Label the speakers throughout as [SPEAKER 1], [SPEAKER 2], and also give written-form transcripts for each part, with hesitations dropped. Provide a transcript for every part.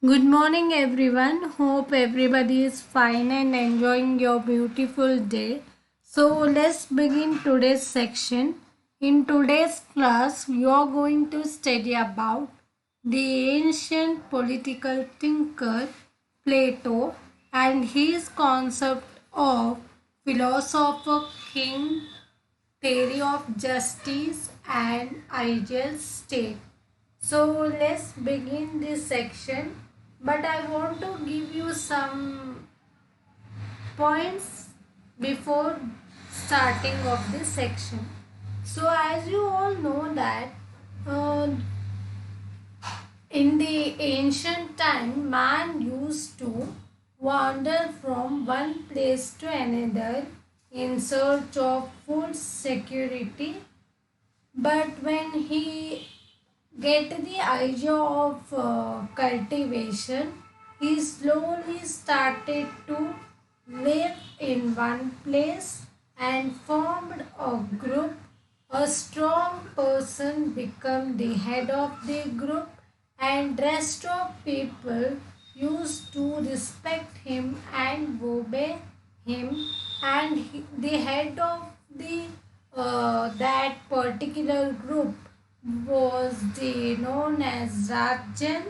[SPEAKER 1] Good morning, everyone. Hope everybody is fine and enjoying your beautiful day. So, let's begin today's section. In today's class, we are going to study about the ancient political thinker Plato and his concept of philosopher king, theory of justice, and ideal state. So let's begin this section, but I want to give you some points before starting of this section. So as you all know that uh, in the ancient time, man used to wander from one place to another in search of food security. But when he get the idea of cultivation, he slowly started to live in one place and formed a group. A strong person become the head of the group, and rest of people used to respect him and obey him, and the head of the that particular group was the known as Rajan,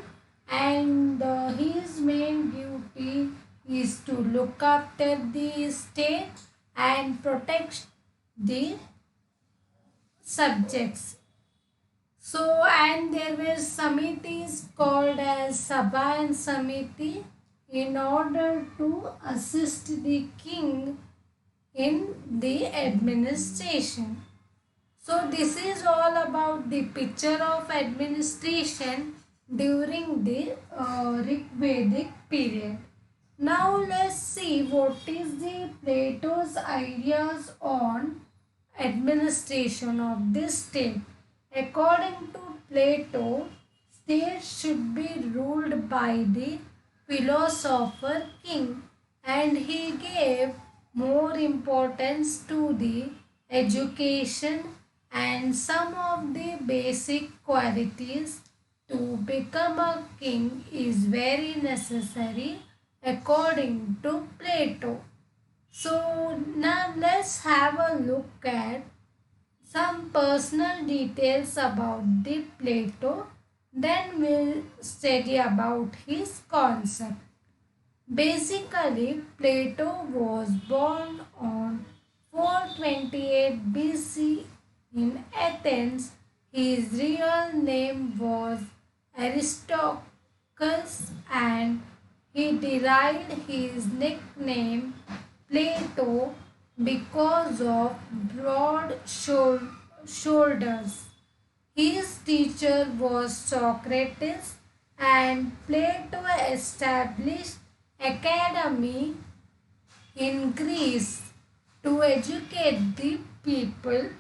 [SPEAKER 1] and his main duty is to look after the state and protect the subjects. So, and there were samitis called as Sabha and Samiti in order to assist the king in the administration. So this is all about the picture of administration during the Rig Vedic period. Now let's see what is the Plato's ideas on administration of this state. According to Plato, states should be ruled by the philosopher king, and he gave more importance to the education and some of the basic qualities to become a king is very necessary according to Plato. So now let's have a look at some personal details about the Plato. Then we'll study about his concept. Basically, Plato was born on 428 BC in Athens. His real name was Aristarchus, and he derived his nickname Plato because of broad shoulders. His teacher was Socrates, and Plato established academy in Greece to educate the people,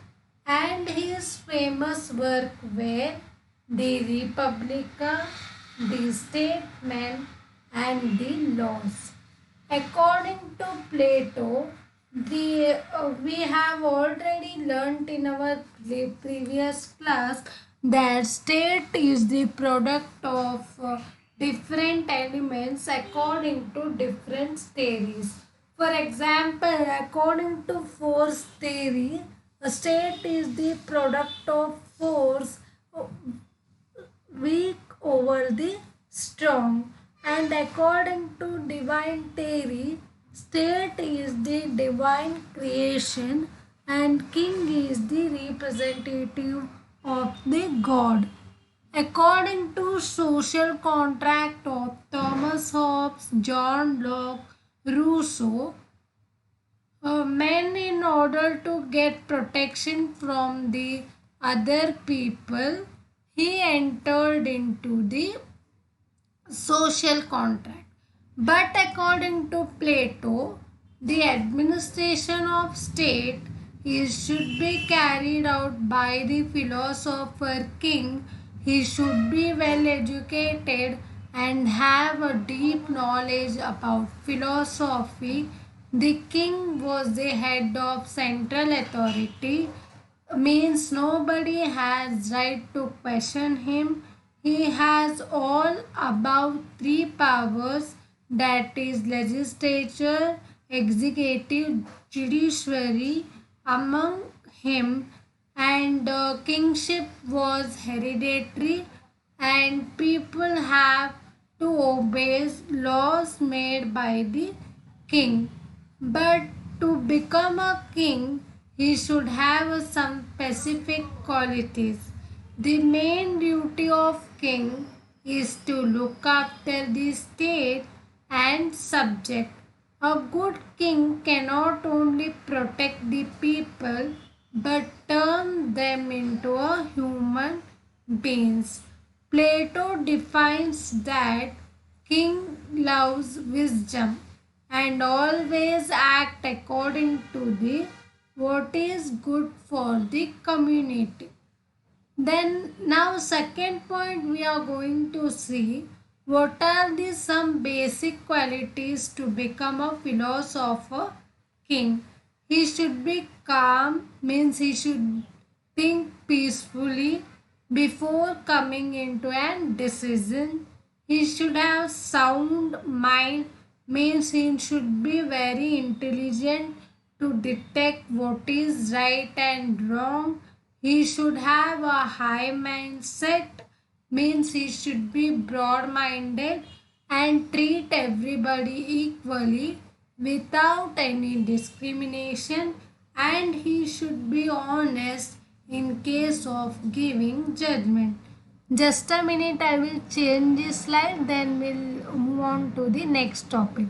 [SPEAKER 1] and his famous work were the Republica, the Statement, and the Laws. According to Plato, we have already learnt in our previous class that state is the product of different elements according to different theories. For example, according to force theory, a state is the product of force weak over the strong, and according to divine theory, state is the divine creation and king is the representative of the god. According to social contract of Thomas Hobbes, John Locke, Rousseau, men, in order to get protection from the other people, he entered into the social contract. But according to Plato, the administration of state should be carried out by the philosopher king. He should be well educated and have a deep knowledge about philosophy. The king was the head of central authority, means nobody has right to question him. He has all above three powers, that is legislature, executive, judiciary among him, and kingship was hereditary, and people have to obey laws made by the king. But to become a king, he should have some specific qualities. The main duty of king is to look after the state and subject. A good king cannot only protect the people but turn them into a human beings. Plato defines that king loves wisdom and always act according to the what is good for the community. Then now second point we are going to see what are the some basic qualities to become a philosopher king. He should be calm, means he should think peacefully before coming into an decision. He should have sound mind, means he should be very intelligent to detect what is right and wrong. He should have a high mindset, means he should be broad minded and treat everybody equally without any discrimination, and he should be honest in case of giving judgment. Just a minute, I will change this slide, then we'll move on to the next topic.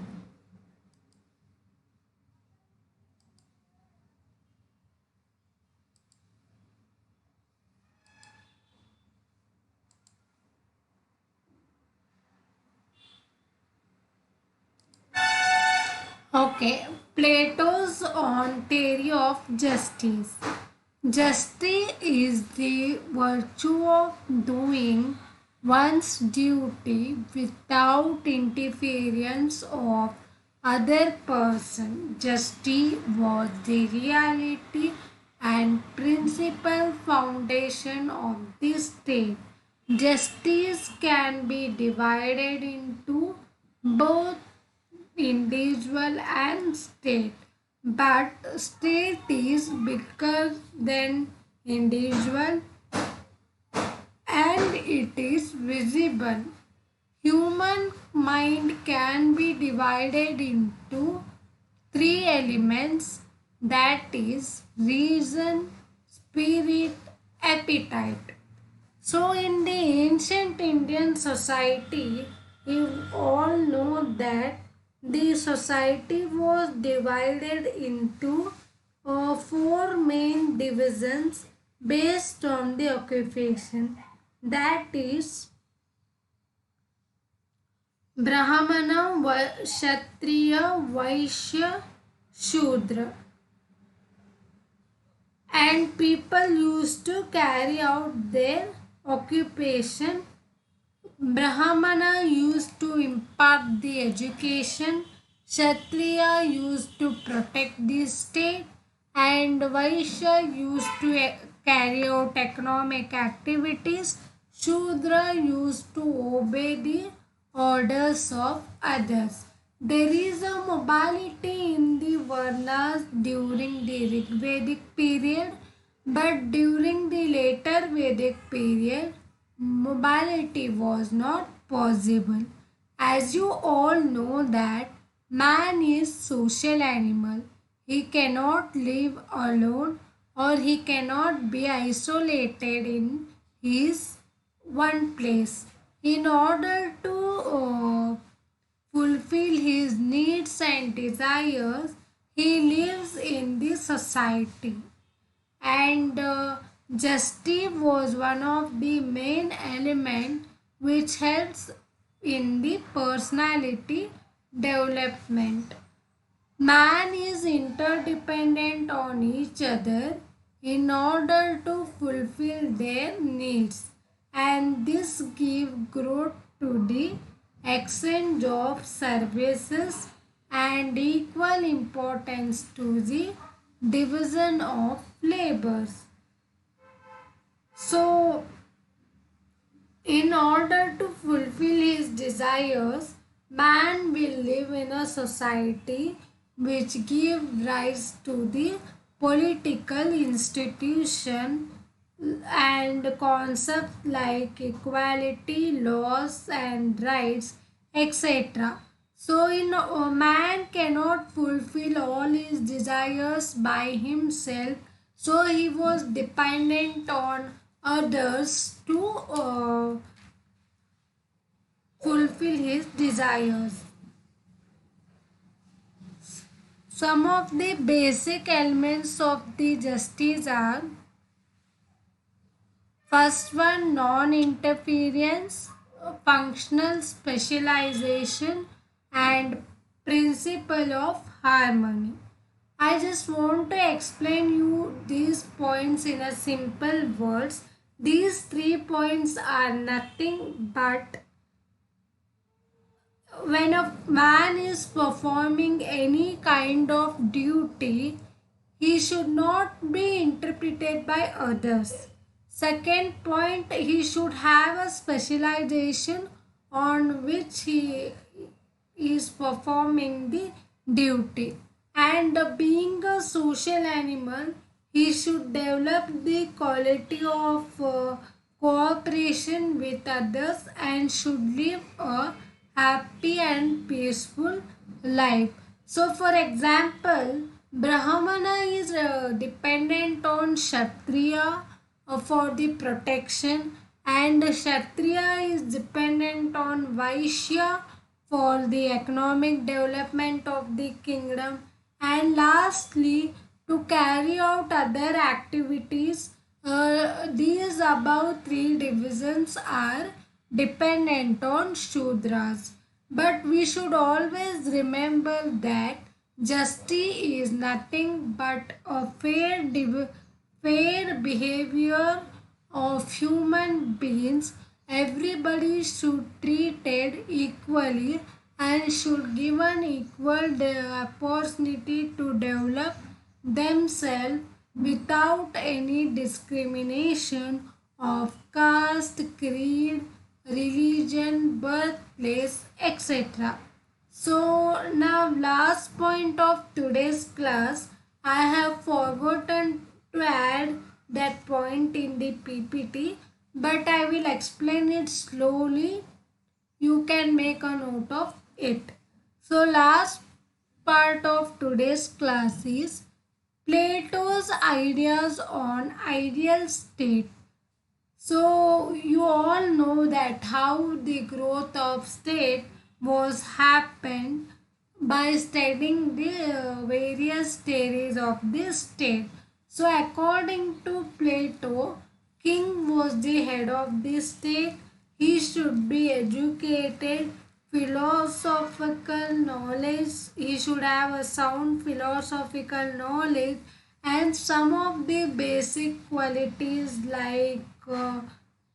[SPEAKER 1] Okay, Plato's on theory of justice. Justice is the virtue of doing one's duty without interference of other person. Justice was the reality and principal foundation of the state. Justice can be divided into both individual and state, but state is bigger than individual and it is visible. Human mind can be divided into three elements, that is reason, spirit, appetite. So in the ancient Indian society, you all know that the society was divided into four main divisions based on the occupation, that is Brahmana, Kshatriya, Vaishya, Shudra, and people used to carry out their occupation. Brahmana used to impart the education, Kshatriya used to protect the state, and Vaishya used to carry out economic activities. Shudra used to obey the orders of others. There is a mobility in the Varnas during the Rigvedic period, but during the later Vedic period, mobility was not possible. As you all know that man is social animal. He cannot live alone or he cannot be isolated in his one place. In order to fulfill his needs and desires, he lives in the society. And justice was one of the main elements which helps in the personality development. Man is interdependent on each other in order to fulfill their needs, and this gives growth to the exchange of services and equal importance to the division of labors. So, in order desires, man will live in a society which give rise to the political institution and concepts like equality, laws and rights, etc. So, man cannot fulfill all his desires by himself, so he was dependent on others to fulfill his desires. Some of the basic elements of the justice are: first one, non-interference, functional specialization and principle of harmony. I just want to explain you these points in a simple words. These 3 points are nothing but when a man is performing any kind of duty, he should not be interpreted by others. Second point, he should have a specialization on which he is performing the duty. And being a social animal, he should develop the quality of cooperation with others and should live a happy and peaceful life. So, for example, Brahmana is dependent on Kshatriya for the protection, and Kshatriya is dependent on Vaishya for the economic development of the kingdom, and lastly, to carry out other activities, these above three divisions are dependent on Shudras. But we should always remember that justice is nothing but a fair behavior of human beings. Everybody should treated equally and should given equal opportunity to develop themselves without any discrimination of caste, creed, religion, birthplace, etc. So now last point of today's class, I have forgotten to add that point in the PPT, but I will explain it slowly. You can make a note of it. So last part of today's class is Plato's ideas on ideal state. So you all know that how the growth of state was happened by studying the various stages of this state. So according to Plato, king was the head of the state. He should be educated, philosophical knowledge. He should have a sound philosophical knowledge and some of the basic qualities like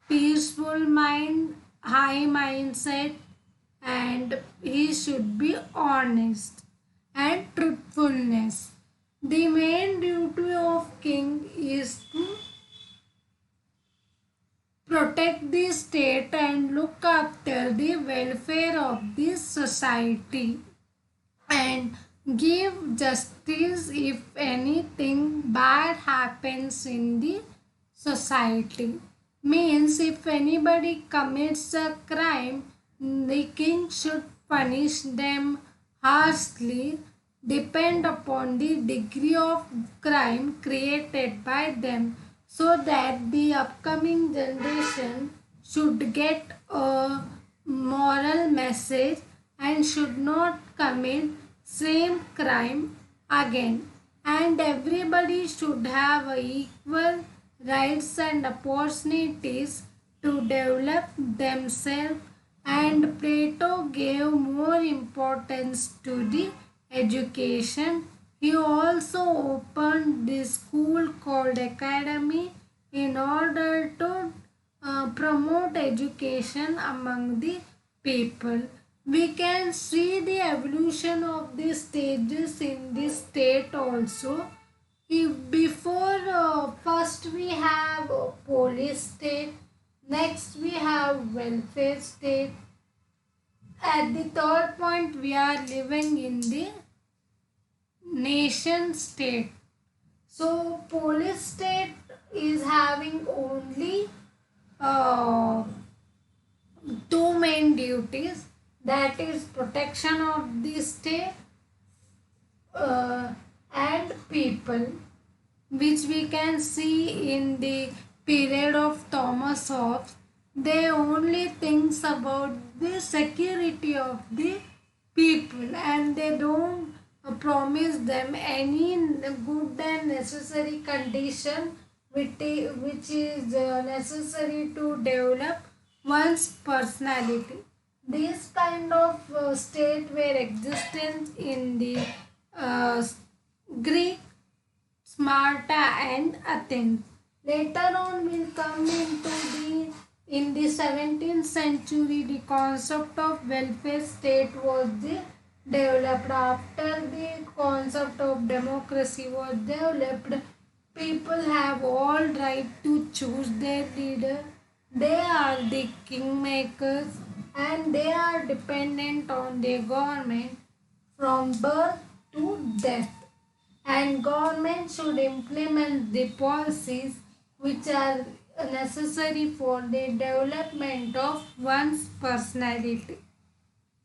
[SPEAKER 1] peaceful mind, high mindset, and he should be honest and truthfulness. The main duty of king is to protect the state and look after the welfare of the society and give justice if anything bad happens in the society. Means if anybody commits a crime, the king should punish them harshly, depend upon the degree of crime created by them, so that the upcoming generation should get a moral message and should not commit same crime again. And everybody should have equal rights and opportunities to develop themselves, and Plato gave more importance to the education. He also opened the school called Academy in order to promote education among the people. We can see the evolution of the stages in this state also. If before first we have police state, next we have welfare state, At the third point, we are living in the nation state. So police state is having only uh, two main duties, that is protection of the state and people, which we can see in the period of Thomas Hobbes. They only thinks about the security of the people and they don't promise them any good and necessary condition which is necessary to develop one's personality. This kind of state were existent in the uh, Greek, Sparta and Athens. Later on will come into the in the 17th century the concept of welfare state was developed. After the concept of democracy was developed, people have all right to choose their leader. They are the kingmakers and they are dependent on their government from birth to death, and government should implement the policies which are necessary for the development of one's personality.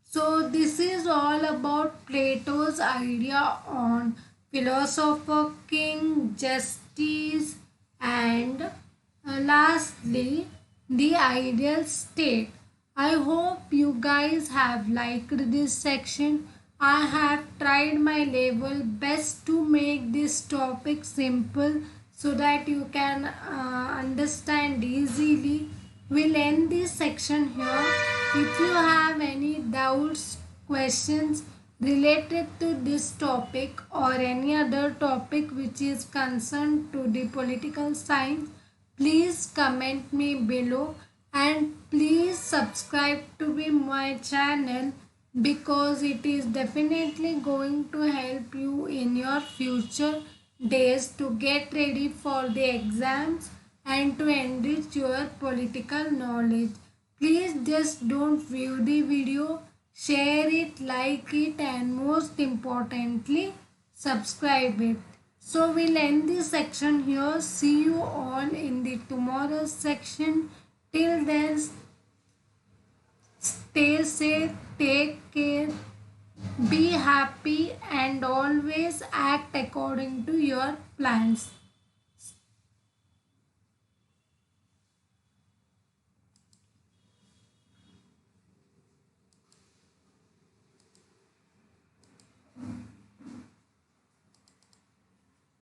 [SPEAKER 1] So this is all about Plato's idea on philosopher, king, justice and lastly the ideal state. I hope you guys have liked this section. I have tried my level best to make this topic simple so that you can understand easily. We'll end this section here. If you have any doubts, questions related to this topic or any other topic which is concerned to the political science, please comment me below and please subscribe to my channel because it is definitely going to help you in your future days to get ready for the exams and to enrich your political knowledge. Please just don't view the video, share it, like it and most importantly subscribe it. So we'll end this section here. See you all in the tomorrow's section. Till then, stay safe, take care, be happy and always act according to your plans.